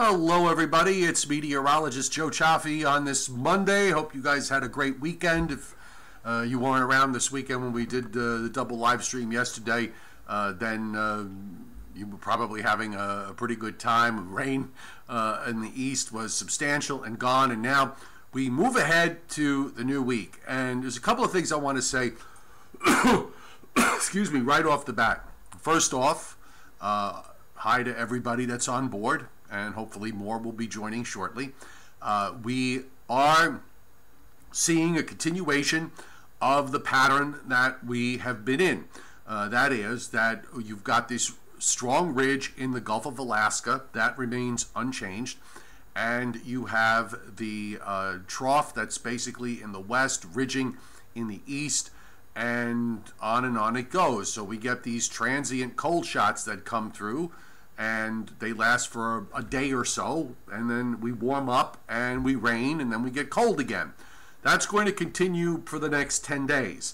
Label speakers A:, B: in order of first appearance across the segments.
A: Hello, everybody. It's meteorologist Joe Cioffi on this Monday. Hope you guys had a great weekend. If you weren't around this weekend when we did the double live stream yesterday, then you were probably having a pretty good time. Rain in the east was substantial and gone, and now we move ahead to the new week. And there's a couple of things I want to say, excuse me, right off the bat. First off, hi to everybody that's on board, and hopefully more will be joining shortly. We are seeing a continuation of the pattern that we have been in. That is that you've got this strong ridge in the Gulf of Alaska that remains unchanged, and you have the trough that's basically in the west, ridging in the east, and on it goes. So we get these transient cold shots that come through, and they last for a day or so, and then we warm up and we rain, and then we get cold again. That's going to continue for the next 10 days.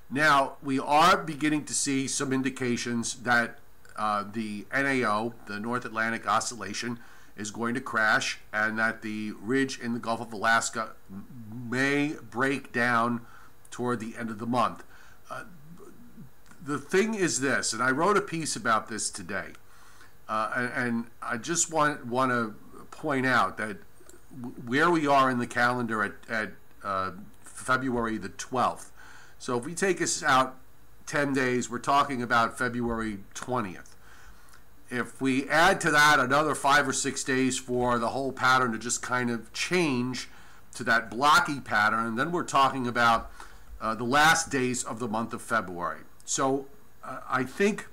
A: Now, we are beginning to see some indications that the NAO, the North Atlantic Oscillation, is going to crash, and that the ridge in the Gulf of Alaska may break down toward the end of the month. The thing is this, and I wrote a piece about this today, and I just want to point out that where we are in the calendar at February the 12th. So if we take us out 10 days, we're talking about February 20th. If we add to that another 5 or 6 days for the whole pattern to just kind of change to that blocky pattern, then we're talking about the last days of the month of February. So I think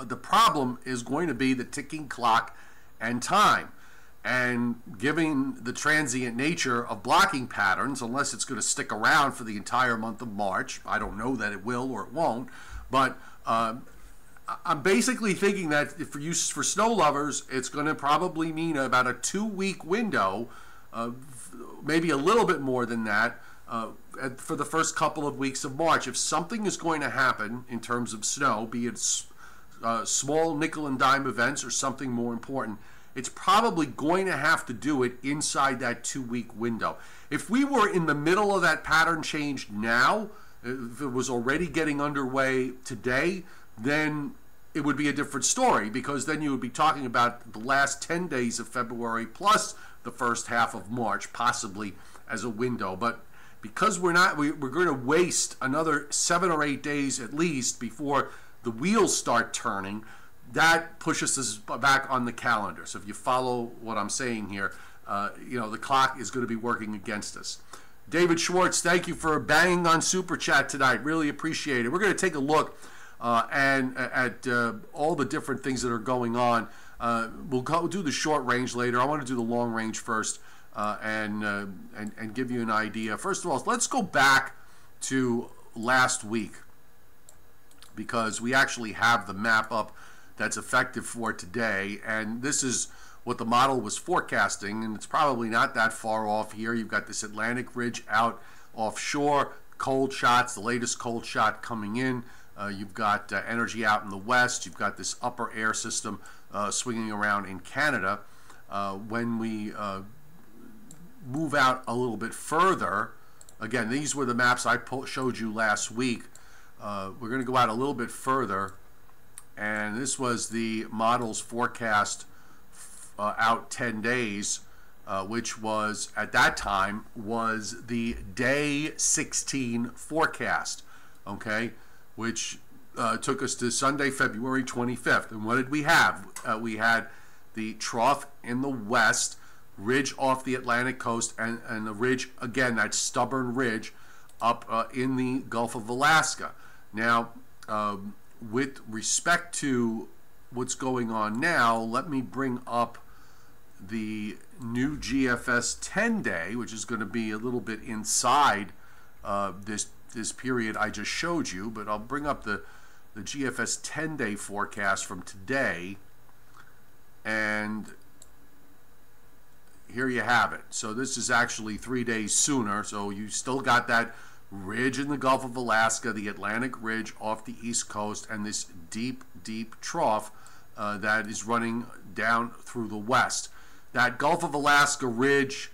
A: the problem is going to be the ticking clock and time. And given the transient nature of blocking patterns, unless it's going to stick around for the entire month of March, I don't know that it will or it won't, but I'm basically thinking that for snow lovers, it's going to probably mean about a 2-week window, maybe a little bit more than that, for the first couple of weeks of March. If something is going to happen in terms of snow, be it small nickel and dime events or something more important, it's probably going to have to do it inside that 2-week window. If we were in the middle of that pattern change now, if it was already getting underway today, then it would be a different story, because then you would be talking about the last 10 days of February plus the first half of March, possibly as a window. But because we're going to waste another 7 or 8 days at least before the wheels start turning, that pushes us back on the calendar. So if you follow what I'm saying here, the clock is going to be working against us. David Schwartz, thank you for banging on Super Chat tonight. Really appreciate it. We're going to take a look at all the different things that are going on. We'll do the short range later. I want to do the long range first, and give you an idea. First of all, let's go back to last week, because we actually have the map up that's effective for today, and this is what the model was forecasting, and it's probably not that far off here. You've got this Atlantic ridge out offshore, cold shots, the latest cold shot coming in. You've got energy out in the west. You've got this upper air system swinging around in Canada. When we move out a little bit further, again, these were the maps I showed you last week. We're going to go out a little bit further, and this was the model's forecast out 10 days, which was, at that time, was the day 16 forecast, okay, which took us to Sunday, February 25th. And what did we have? We had the trough in the west, ridge off the Atlantic coast, and the ridge, again, that stubborn ridge up in the Gulf of Alaska. Now, with respect to what's going on now, let me bring up the new GFS 10-day, which is going to be a little bit inside this period I just showed you, but I'll bring up the GFS 10-day forecast from today, and here you have it. So this is actually 3 days sooner, so you still got that ridge in the Gulf of Alaska, the Atlantic ridge off the east coast, and this deep trough that is running down through the west. That Gulf of Alaska ridge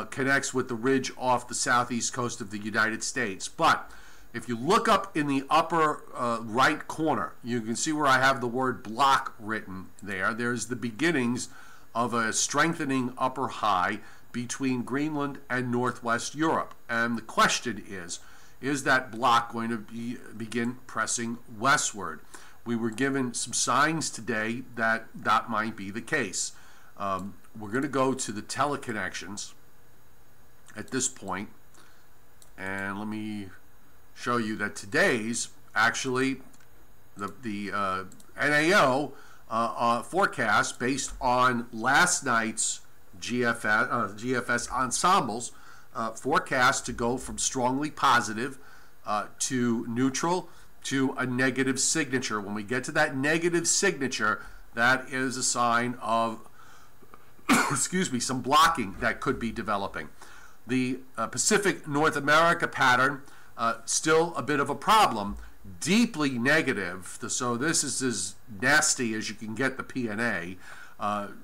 A: connects with the ridge off the southeast coast of the United States. But if you look up in the upper right corner, you can see where I have the word block written there. There's the beginnings of a strengthening upper high between Greenland and Northwest Europe. And the question is that block going to begin pressing westward? We were given some signs today that that might be the case. We're going to go to the teleconnections at this point, and let me show you that today's actually the NAO forecast based on last night's GFS ensembles forecast to go from strongly positive to neutral to a negative signature. When we get to that negative signature, that is a sign of excuse me, some blocking that could be developing. The Pacific North America pattern, still a bit of a problem, deeply negative. So this is as nasty as you can get the PNA,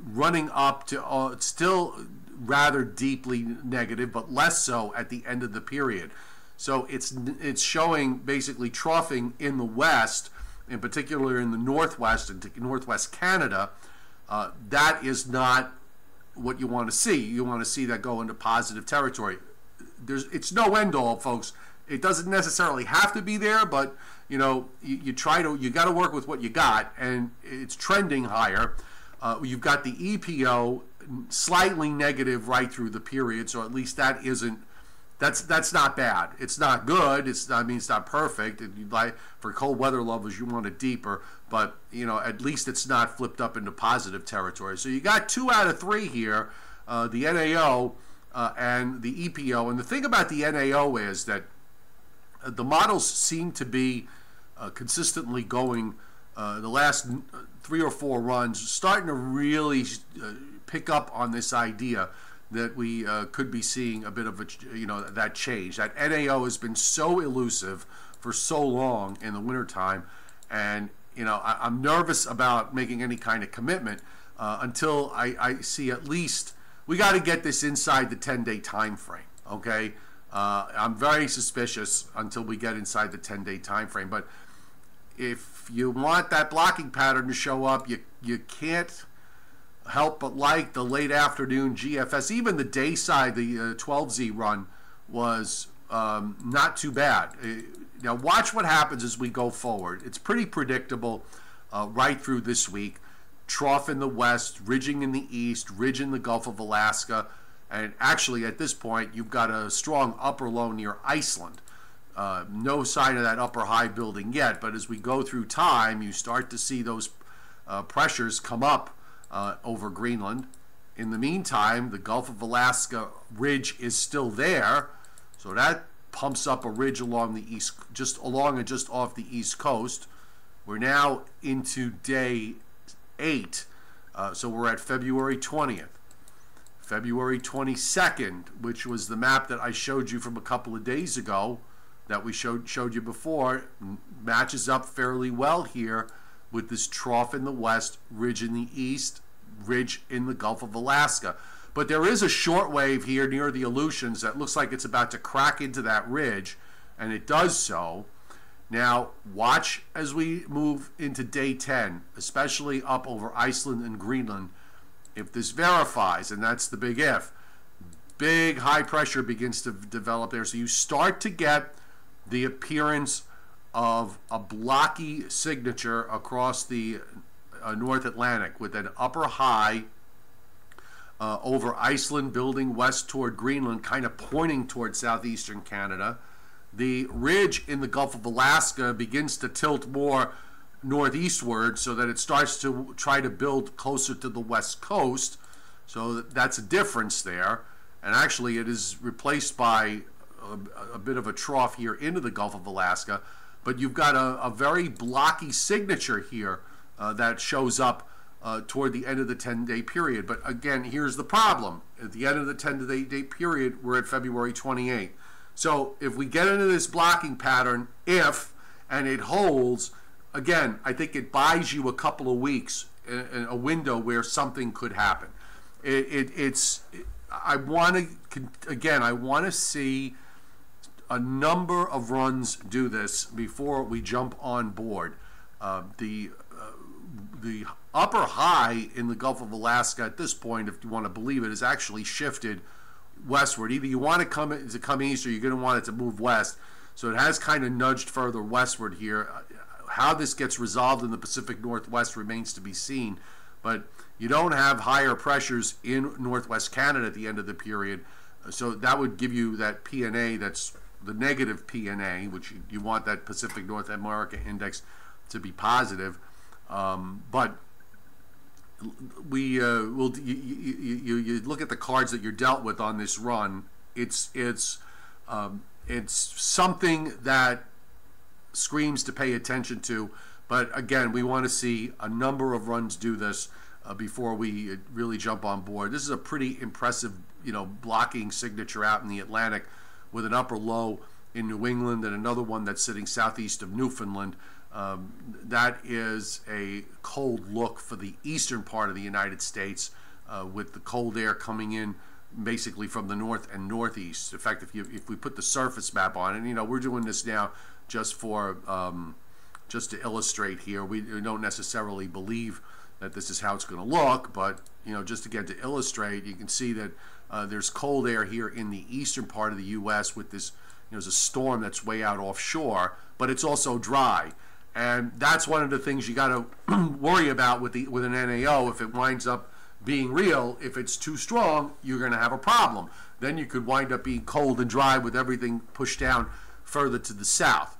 A: running up to still rather deeply negative, but less so at the end of the period. So it's showing basically troughing in the west, in particular in the northwest and northwest Canada. That is not what you want to see. You want to see that go into positive territory. It's no end all, folks. It doesn't necessarily have to be there, but you know, you got to work with what you got, and it's trending higher. You've got the EPO slightly negative right through the period, so at least that isn't. That's not bad. It's not good. It's not perfect. You'd like, for cold weather lovers, you want it deeper, but you know, at least it's not flipped up into positive territory. So you got 2 out of 3 here, the NAO and the EPO. And the thing about the NAO is that the models seem to be consistently going the last 3 or 4 runs, starting to really pick up on this idea that we could be seeing a bit of a, that change. That NAO has been so elusive for so long in the wintertime, and I'm nervous about making any kind of commitment until I see at least we got to get this inside the 10-day time frame. Okay, I'm very suspicious until we get inside the 10-day time frame. But if you want that blocking pattern to show up, you can't help but like the late afternoon GFS. Even the day side, the 12Z run was not too bad. Now watch what happens as we go forward. It's pretty predictable right through this week. Trough in the west, ridging in the east, ridge in the Gulf of Alaska, and actually at this point you've got a strong upper low near Iceland. No sign of that upper high building yet, but as we go through time, you start to see those pressures come up over Greenland. In the meantime, the Gulf of Alaska ridge is still there, so that pumps up a ridge along the east, just off the east coast. We're now into day 8, so we're at February 20th. February 22nd, which was the map that I showed you from a couple of days ago, that we showed you before, matches up fairly well here with this trough in the west, ridge in the east, ridge in the Gulf of Alaska. But there is a short wave here near the Aleutians that looks like it's about to crack into that ridge, and it does so. Now, watch as we move into day 10, especially up over Iceland and Greenland. If this verifies, and that's the big if, big high pressure begins to develop there. So you start to get the appearance of a blocky signature across the North Atlantic with an upper high over Iceland building west toward Greenland, kind of pointing toward southeastern Canada. The ridge in the Gulf of Alaska begins to tilt more northeastward so that it starts to try to build closer to the west coast. So that's a difference there. And actually it is replaced by a bit of a trough here into the Gulf of Alaska. But you've got a very blocky signature here that shows up toward the end of the 10-day period. But again, here's the problem. At the end of the 10-day period, we're at February 28th. So if we get into this blocking pattern, and it holds, again, I think it buys you a couple of weeks, a window where something could happen. I want to, again, I want to see a number of runs do this before we jump on board. The upper high in the Gulf of Alaska at this point, if you want to believe it, is actually shifted westward. Either you want it to come east, or you're going to want it to move west. So it has kind of nudged further westward here. How this gets resolved in the Pacific Northwest remains to be seen. But you don't have higher pressures in Northwest Canada at the end of the period. So that would give you that PNA, that's the negative PNA, which you want that Pacific North America index to be positive. But we will. You look at the cards that you're dealt with on this run. It's something that screams to pay attention to. But again, we want to see a number of runs do this before we really jump on board. This is a pretty impressive, blocking signature out in the Atlantic, with an upper low in New England and another one that's sitting southeast of Newfoundland. That is a cold look for the eastern part of the United States, with the cold air coming in basically from the north and northeast. In fact, if we put the surface map on it, we're doing this now just for just to illustrate here. We don't necessarily believe that this is how it's going to look, but just again to illustrate, you can see that there's cold air here in the eastern part of the U.S. with this. There's a storm that's way out offshore, but it's also dry. And that's one of the things you got to worry about with an NAO. If it winds up being real, if it's too strong, you're going to have a problem. Then you could wind up being cold and dry with everything pushed down further to the south.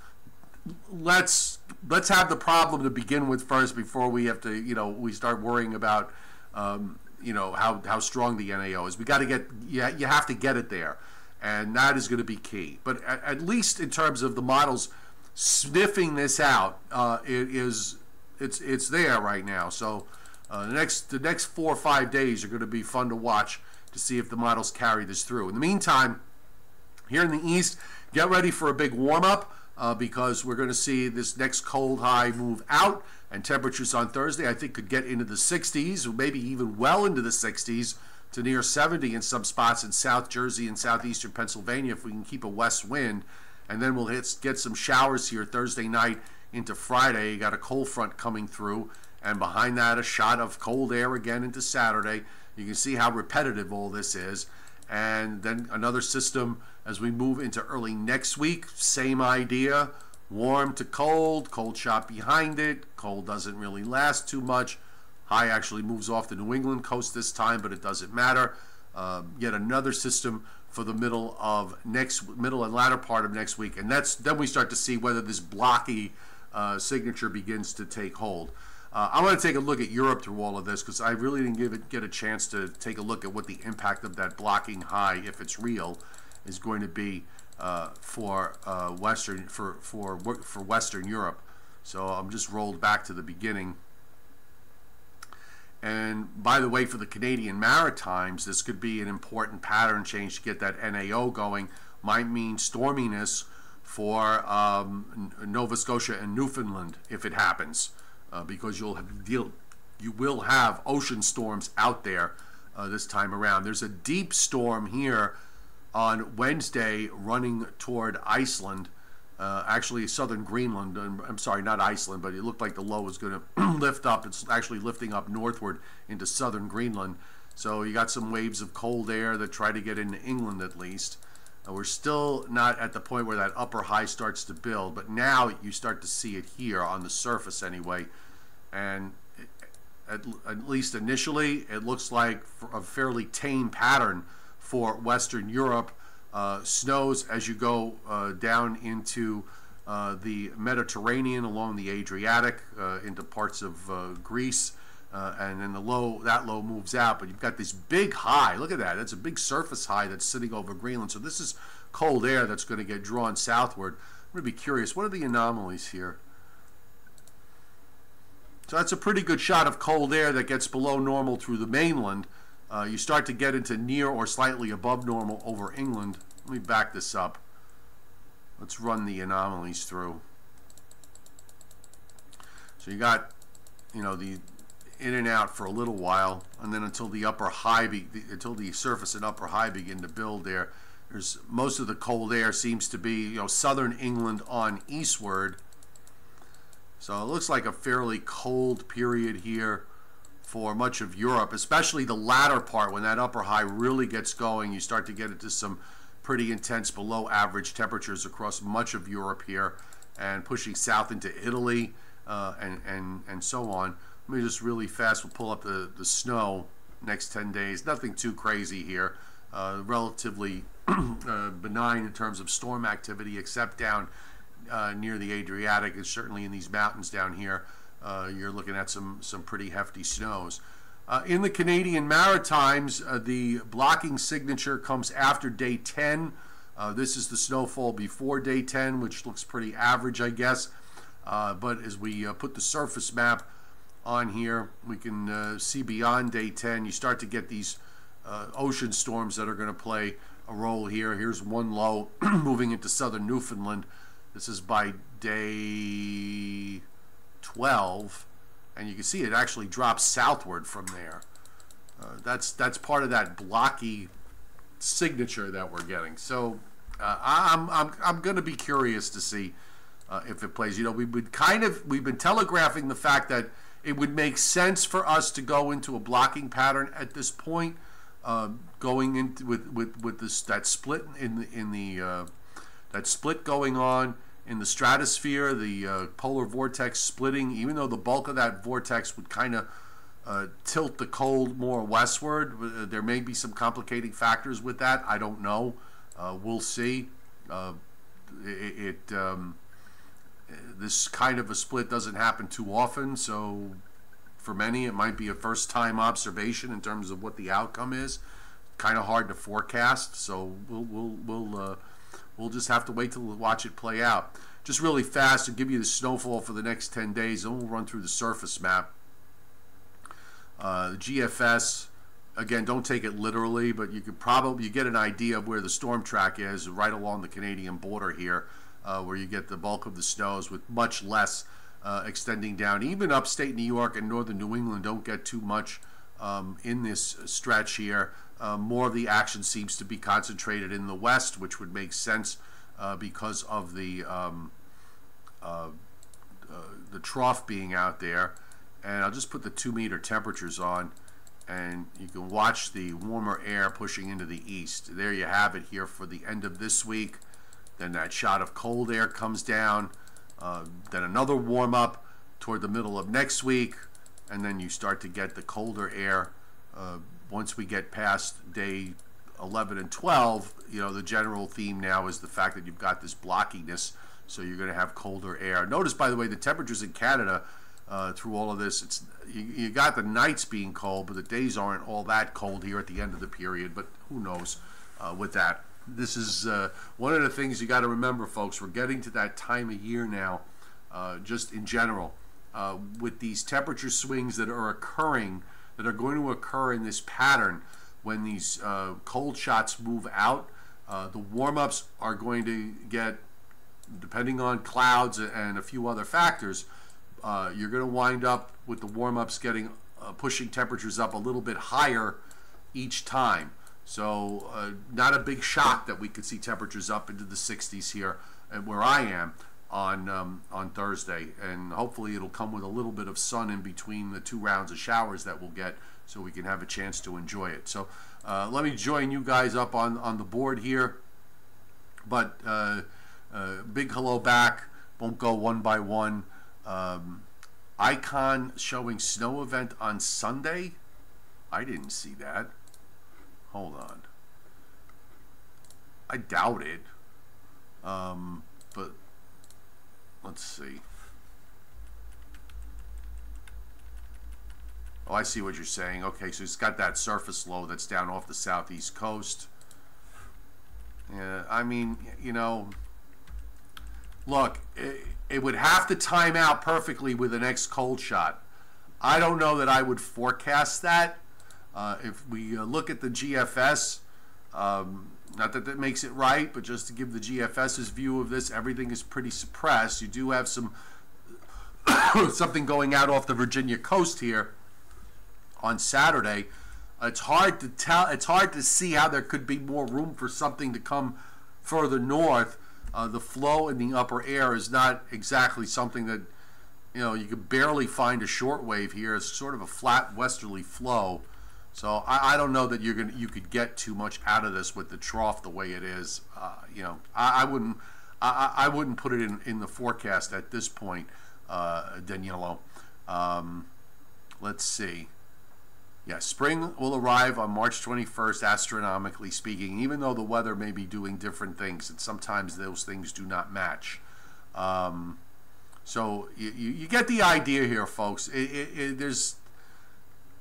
A: Let's have the problem to begin with first before we have to, we start worrying about, how strong the NAO is. We got to get, you have to get it there, and that is going to be key. But at least in terms of the models sniffing this out, it's there right now. So the next 4 or 5 days are going to be fun to watch to see if the models carry this through. In the meantime, here in the east, get ready for a big warm-up because we're going to see this next cold high move out, and temperatures on Thursday I think could get into the 60s, or maybe even well into the 60s to near 70 in some spots in South Jersey and southeastern Pennsylvania if we can keep a west wind. And then we'll get some showers here Thursday night into Friday. You got a cold front coming through, and behind that a shot of cold air again into Saturday. You can see how repetitive all this is. And then another system as we move into early next week. Same idea, warm to cold shot behind it. Cold doesn't really last too much. High actually moves off the New England coast this time, but it doesn't matter. Yet another system for the middle and latter part of next week, and then we start to see whether this blocky signature begins to take hold. I want to take a look at Europe through all of this because I really didn't get a chance to take a look at what the impact of that blocking high, if it's real, is going to be for Western Europe. So I'm just rolled back to the beginning. And by the way, for the Canadian Maritimes, this could be an important pattern change to get that NAO going. Might mean storminess for Nova Scotia and Newfoundland if it happens, because you will have ocean storms out there this time around. There's a deep storm here on Wednesday running toward Iceland. Actually southern Greenland. I'm sorry, not Iceland, but it looked like the low was going to lift up. It's actually lifting up northward into southern Greenland. So you got some waves of cold air that try to get into England at least. We're still not at the point where that upper high starts to build, but now you start to see it here on the surface anyway. And at least initially, it looks like a fairly tame pattern for Western Europe. Snows as you go down into the Mediterranean, along the Adriatic, into parts of Greece, and then that low moves out. But you've got this big high. Look at that. That's a big surface high that's sitting over Greenland. So this is cold air that's going to get drawn southward. I'm going to be curious. What are the anomalies here? So that's a pretty good shot of cold air that gets below normal through the mainland. You start to get into near or slightly above normal over England. Let me back this up. Let's run the anomalies through. So you got, the in and out for a little while, and then until the upper high, until the surface and upper high begin to build there. There's most of the cold air seems to be, southern England on eastward. So it looks like a fairly cold period here for much of Europe, especially the latter part. When that upper high really gets going, you start to get into some pretty intense below average temperatures across much of Europe here, and pushing south into Italy and so on. Let me just really fast, we'll pull up the snow next 10 days. Nothing too crazy here. Relatively benign in terms of storm activity, except down near the Adriatic, and certainly in these mountains down here, you're looking at some pretty hefty snows. In the Canadian Maritimes, the blocking signature comes after day 10. This is the snowfall before day 10, which looks pretty average, I guess. But as we put the surface map on here, we can see beyond day 10. You start to get these ocean storms that are going to play a role here. Here's one low moving into southern Newfoundland. This is by day 12, and you can see it actually drops southward from there. That's part of that blocky signature that we're getting. So I'm going to be curious to see if it plays. We've been telegraphing the fact that it would make sense for us to go into a blocking pattern at this point, going into with this that split that split going on in the stratosphere, the polar vortex splitting. Even though the bulk of that vortex would kind of tilt the cold more westward, there may be some complicating factors with that. I don't know. We'll see. This kind of a split doesn't happen too often, so for many it might be a first-time observation in terms of what the outcome is. Kind of hard to forecast, so we'll just have to wait to watch it play out. Just really fast to give you the snowfall for the next 10 days, and we'll run through the surface map. The GFS, again, don't take it literally, but you get an idea of where the storm track is right along the Canadian border here, where you get the bulk of the snows, with much less extending down. Even upstate New York and northern New England don't get too much in this stretch here. More of the action seems to be concentrated in the west, which would make sense because of the trough being out there. And I'll just put the 2-meter temperatures on, and you can watch the warmer air pushing into the east. There you have it here for the end of this week. Then that shot of cold air comes down, then another warm up toward the middle of next week, and then you start to get the colder air. Once we get past day 11 and 12, the general theme now is the fact that you've got this blockiness, so you're going to have colder air. Notice, by the way, the temperatures in Canada through all of this, you got the nights being cold, but the days aren't all that cold here at the end of the period, but who knows with that. This is one of the things you got to remember, folks. We're getting to that time of year now, just in general, with these temperature swings that are occurring, that are going to occur in this pattern when these cold shots move out. The warm-ups are going to get, depending on clouds and a few other factors, you're going to wind up with the warm-ups getting pushing temperatures up a little bit higher each time. So not a big shock that we could see temperatures up into the 60s here where I am on Thursday, and hopefully it'll come with a little bit of sun in between the 2 rounds of showers that we'll get, so we can have a chance to enjoy it. So let me join you guys up on the board here, but big hello back. Won't go one by one. Icon showing snow event on Sunday. I didn't see that. Hold on. I doubt it. But let's see. Oh, I see what you're saying. Okay, so it's got that surface low that's down off the southeast coast. Yeah, I mean, look, it would have to time out perfectly with the next cold shot. I don't know that I would forecast that. If we look at the GFS, not that that makes it right, but just to give the GFS's view of this, everything is pretty suppressed. You do have some something going out off the Virginia coast here, on Saturday, it's hard to tell. It's hard to see how there could be more room for something to come further north. The flow in the upper air is not exactly something that, you could barely find a short wave here. It's sort of a flat westerly flow. So I don't know that you could get too much out of this with the trough the way it is. I wouldn't put it in the forecast at this point, Danielo. Let's see. Yeah, spring will arrive on March 21st, astronomically speaking, even though the weather may be doing different things, and sometimes those things do not match. So you get the idea here, folks.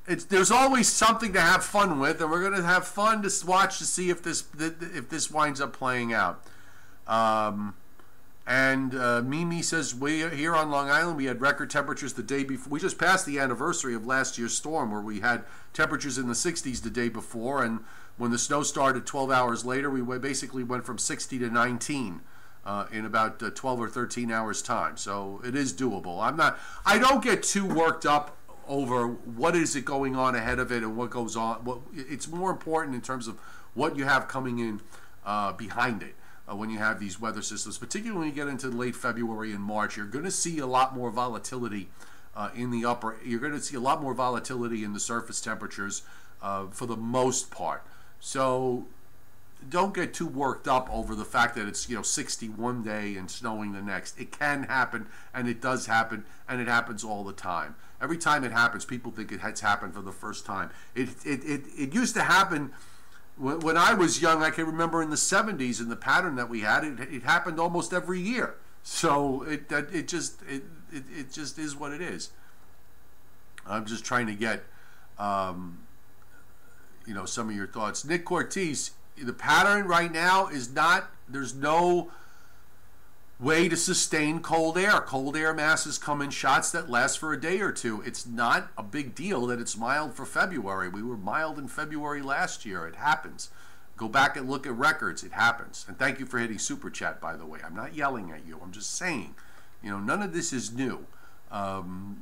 A: There's always something to have fun with, and we're going to have fun to watch to see if this winds up playing out. Mimi says, we here on Long Island, we had record temperatures the day before. We just passed the anniversary of last year's storm, where we had temperatures in the 60s the day before, and when the snow started 12 hours later, we basically went from 60 to 19 in about 12 or 13 hours time. So it is doable. I don't get too worked up over what is it going on ahead of it and what goes on. It's more important in terms of what you have coming in behind it. When you have these weather systems, particularly when you get into late February and March, you're going to see a lot more volatility in the upper. You're going to see a lot more volatility in the surface temperatures for the most part. So don't get too worked up over the fact that it's 60 one day and snowing the next. It can happen, and it does happen, and it happens all the time. Every time it happens, people think it has happened for the first time. It used to happen. When I was young, I can remember in the 70s, and the pattern that we had, it happened almost every year. So it just is what it is. I'm just trying to get some of your thoughts. Nick Cortez, the pattern right now is not. There's no way to sustain cold air. Cold air masses come in shots that last for a day or two. It's not a big deal that it's mild for February. We were mild in February last year. It happens. Go back and look at records. It happens. And thank you for hitting Super Chat, by the way. I'm not yelling at you. I'm just saying, none of this is new. None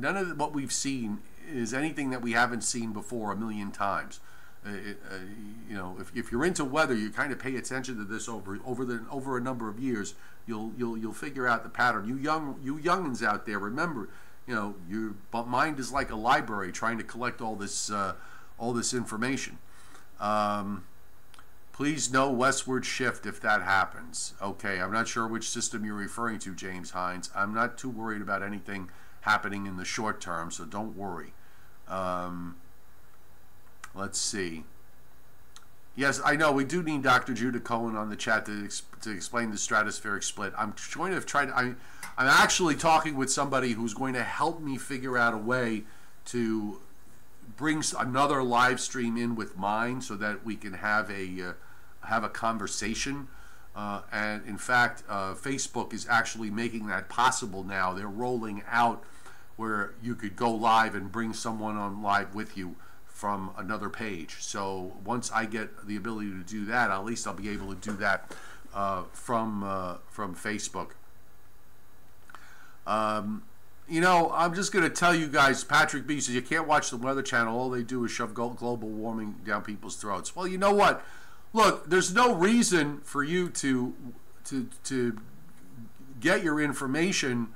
A: of what we've seen is anything that we haven't seen before a million times. If you're into weather, you kind of pay attention to this over a number of years. You'll figure out the pattern. You youngins out there, remember, your mind is like a library trying to collect all this information. Please no westward shift if that happens. Okay, I'm not sure which system you're referring to, James Hines. I'm not too worried about anything happening in the short term, so don't worry. Let's see. Yes, I know we do need Dr. Judah Cohen on the chat to explain the stratospheric split. I'm going to try to. I'm actually talking with somebody who's going to help me figure out a way to bring another live stream in with mine so that we can have a conversation. And in fact, Facebook is actually making that possible now. They're rolling out where you could go live and bring someone on live with you from another page. So once I get the ability to do that, at least I'll be able to do that from Facebook. I'm just going to tell you guys, Patrick B says you can't watch the Weather Channel. All they do is shove global warming down people's throats. Well, you know what? Look, there's no reason for you to get your information.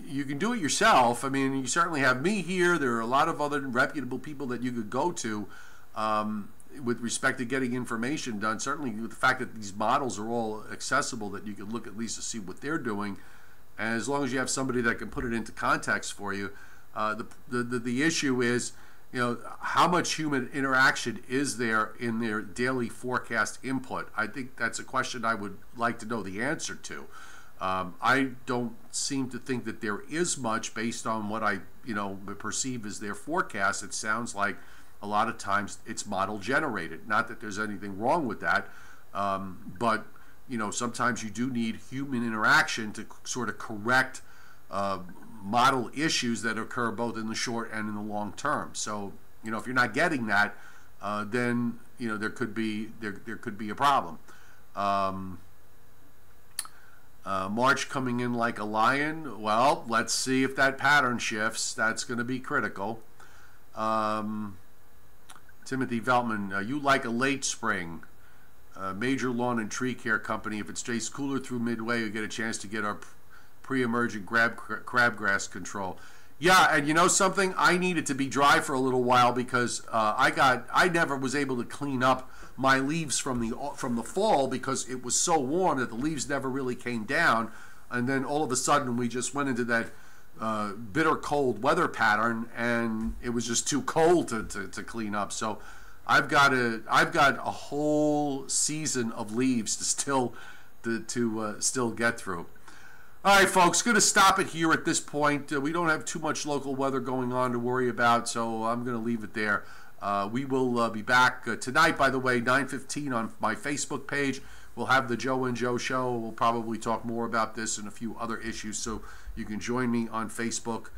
A: You can do it yourself. I mean, you certainly have me here. There are a lot of other reputable people that you could go to with respect to getting information done. Certainly with the fact that these models are all accessible, that you can look at least to see what they're doing. And as long as you have somebody that can put it into context for you, the issue is, how much human interaction is there in their daily forecast input? I think that's a question I would like to know the answer to. I don't seem to think that there is much based on what I, perceive as their forecast. It sounds like a lot of times it's model generated. Not that there's anything wrong with that, but sometimes you do need human interaction to sort of correct model issues that occur both in the short and in the long term. So if you're not getting that, then there could be a problem. March coming in like a lion. Well, let's see if that pattern shifts. That's going to be critical. Timothy Veltman, you like a late spring. Major lawn and tree care company. If it stays cooler through midway, you get a chance to get our pre-emergent crabgrass control. Yeah, and you know something? I needed to be dry for a little while because I never was able to clean up my leaves from the fall because it was so warm that the leaves never really came down, and then all of a sudden we just went into that bitter cold weather pattern, and it was just too cold to clean up. So I've got a whole season of leaves to still get through. All right, folks, going to stop it here at this point. We don't have too much local weather going on to worry about, so I'm going to leave it there. We will be back tonight, by the way, 9:15 on my Facebook page. We'll have the Joe and Joe show. We'll probably talk more about this and a few other issues, so you can join me on Facebook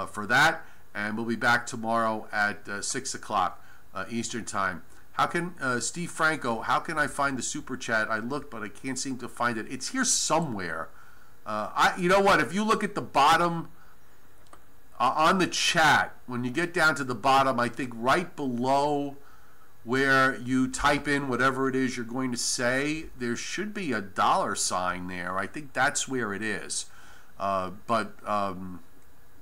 A: for that. And we'll be back tomorrow at 6 o'clock Eastern Time. How can, Steve Franco, how can I find the Super Chat? I looked, but I can't seem to find it. It's here somewhere. You know what? If you look at the bottom on the chat, when you get down to the bottom, I think right below where you type in whatever it is you're going to say, there should be a $sign there. I think that's where it is. But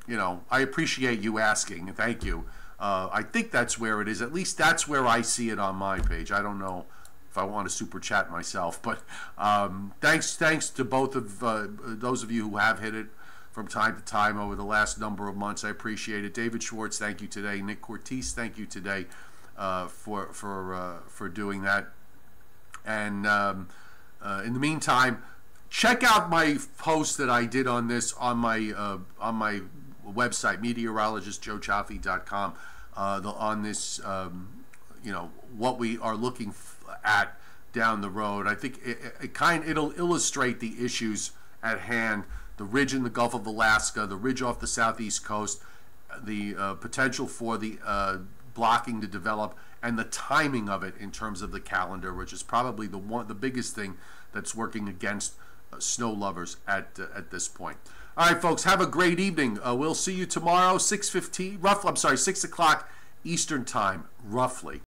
A: you know, I appreciate you asking. Thank you. I think that's where it is. At least that's where I see it on my page. I don't know if I want to super chat myself, but thanks to both of those of you who have hit it from time to time over the last number of months. I appreciate it. David Schwartz, thank you today. Nick Cortese, thank you today for doing that. And in the meantime, check out my post that I did on this on my website, meteorologistjoecioffi.com, on this, you know, what we are looking at down the road. I think it'll illustrate the issues at hand: the ridge in the Gulf of Alaska, the ridge off the southeast coast, the potential for the blocking to develop, and the timing of it in terms of the calendar, which is probably the biggest thing that's working against snow lovers at this point. All right, folks, have a great evening. We'll see you tomorrow, 6 o'clock Eastern Time, roughly.